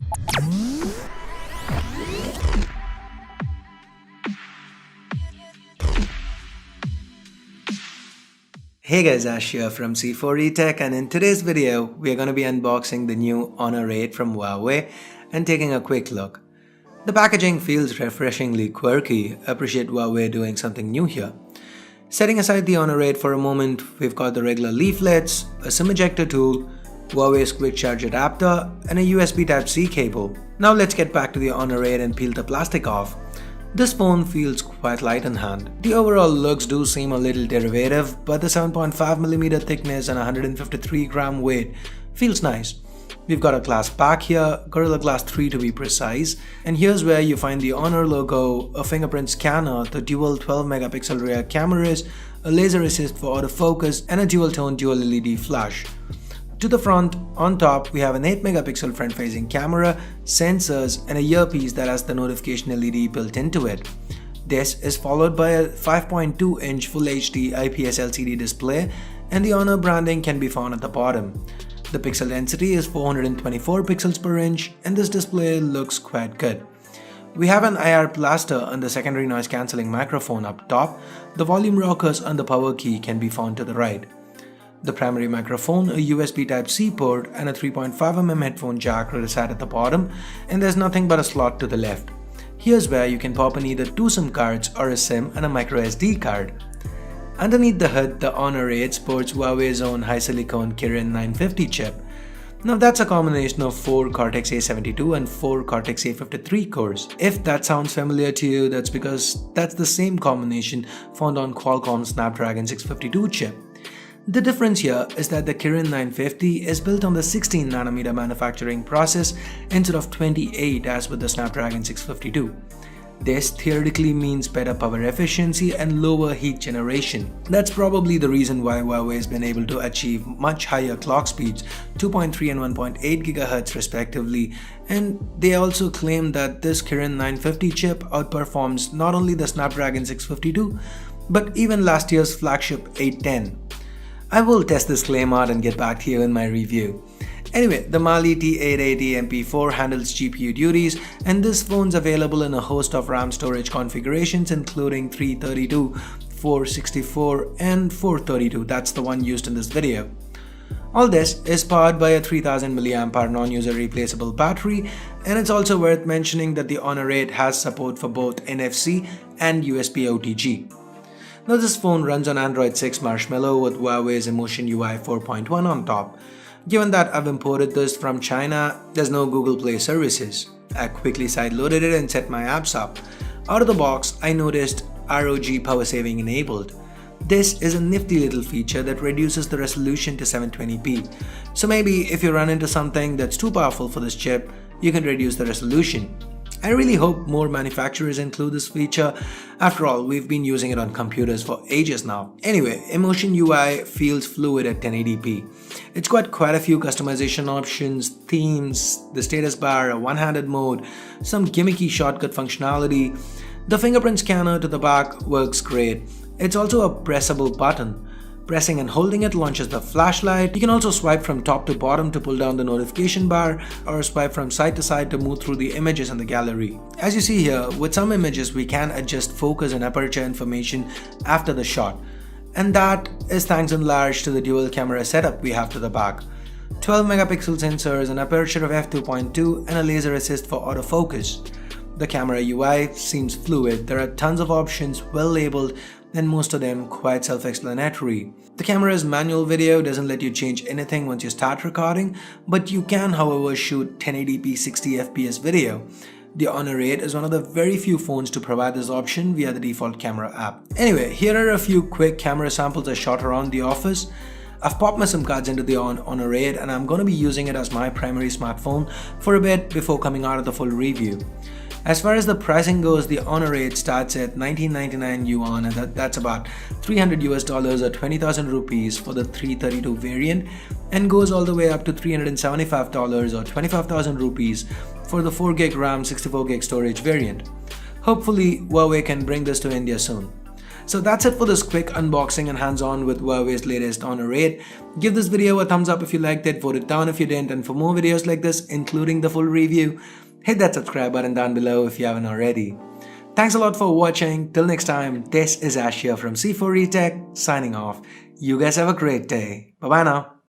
Hey guys, Ash here from C4E Tech, and in today's video, we are going to be unboxing the new Honor 8 from Huawei and taking a quick look. The packaging feels refreshingly quirky. Appreciate Huawei doing something new here. Setting aside the Honor 8 for a moment, we've got the regular leaflets, a SIM ejector tool, Huawei's quick charge adapter, and a USB Type-C cable. Now let's get back to the Honor 8 and peel the plastic off. This phone feels quite light in hand. The overall looks do seem a little derivative, but the 7.5mm thickness and 153g weight feels nice. We've got a glass back here, Gorilla Glass 3 to be precise, and here's where you find the Honor logo, a fingerprint scanner, the dual 12MP rear cameras, a laser assist for autofocus, and a dual-tone dual LED flash. To the front, on top, we have an 8MP front-facing camera, sensors, and a earpiece that has the notification LED built into it. This is followed by a 5.2-inch Full HD IPS LCD display, and the Honor branding can be found at the bottom. The pixel density is 424 pixels per inch, and this display looks quite good. We have an IR blaster and the secondary noise cancelling microphone up top. The volume rockers and the power key can be found to the right. The primary microphone, a USB Type-C port, and a 3.5mm headphone jack reside at the bottom, and there's nothing but a slot to the left. Here's where you can pop in either two SIM cards or a SIM and a microSD card. Underneath the hood, the Honor 8 sports Huawei's own HiSilicon Kirin 950 chip. Now that's a combination of 4 Cortex A72 and 4 Cortex A53 cores. If that sounds familiar to you, that's because that's the same combination found on Qualcomm's Snapdragon 652 chip. The difference here is that the Kirin 950 is built on the 16nm manufacturing process instead of 28 as with the Snapdragon 652. This theoretically means better power efficiency and lower heat generation. That's probably the reason why Huawei has been able to achieve much higher clock speeds, 2.3 and 1.8 GHz respectively, and they also claim that this Kirin 950 chip outperforms not only the Snapdragon 652 but even last year's flagship 810. I will test this claim out and get back to you in my review. Anyway, the Mali-T880 MP4 handles GPU duties, and this phone's available in a host of RAM storage configurations including 332, 464 and 432, that's the one used in this video. All this is powered by a 3000 mAh non-user replaceable battery, and it's also worth mentioning that the Honor 8 has support for both NFC and USB OTG. Now this phone runs on Android 6 Marshmallow with Huawei's Emotion UI 4.1 on top. Given that I've imported this from China, there's no Google Play services. I quickly sideloaded it and set my apps up. Out of the box, I noticed ROG power saving enabled. This is a nifty little feature that reduces the resolution to 720p. So maybe if you run into something that's too powerful for this chip, you can reduce the resolution. I really hope more manufacturers include this feature. After all, we've been using it on computers for ages now. Anyway, Emotion UI feels fluid at 1080p. It's got quite a few customization options, themes, the status bar, a one-handed mode, some gimmicky shortcut functionality. The fingerprint scanner to the back works great. It's also a pressable button. Pressing and holding it launches the flashlight. You can also swipe from top to bottom to pull down the notification bar, or swipe from side to side to move through the images in the gallery. As you see here, with some images we can adjust focus and aperture information after the shot. And that is thanks in large to the dual camera setup we have to the back. 12MP sensors, an aperture of f2.2 and a laser assist for autofocus. The camera UI seems fluid. There are tons of options, well labeled, and most of them quite self-explanatory. The camera's manual video doesn't let you change anything once you start recording, but you can however shoot 1080p 60fps video. The Honor 8 is one of the very few phones to provide this option via the default camera app. Anyway, here are a few quick camera samples I shot around the office. I've popped my SIM cards into the Honor 8 and I'm going to be using it as my primary smartphone for a bit before coming out of the full review. As far as the pricing goes, the Honor 8 starts at 1999 yuan, and that's about $300 or 20,000 rupees for the 332 variant, and goes all the way up to $375 or 25,000 rupees for the 4GB RAM 64GB storage variant. Hopefully Huawei can bring this to India soon. So that's it for this quick unboxing and hands-on with Huawei's latest Honor 8. Give this video a thumbs up if you liked it, vote it down if you didn't, and for more videos like this, including the full review, hit that subscribe button down below if you haven't already. Thanks a lot for watching. Till next time, this is Ash here from C4eTech signing off. You guys have a great day. Bye bye now.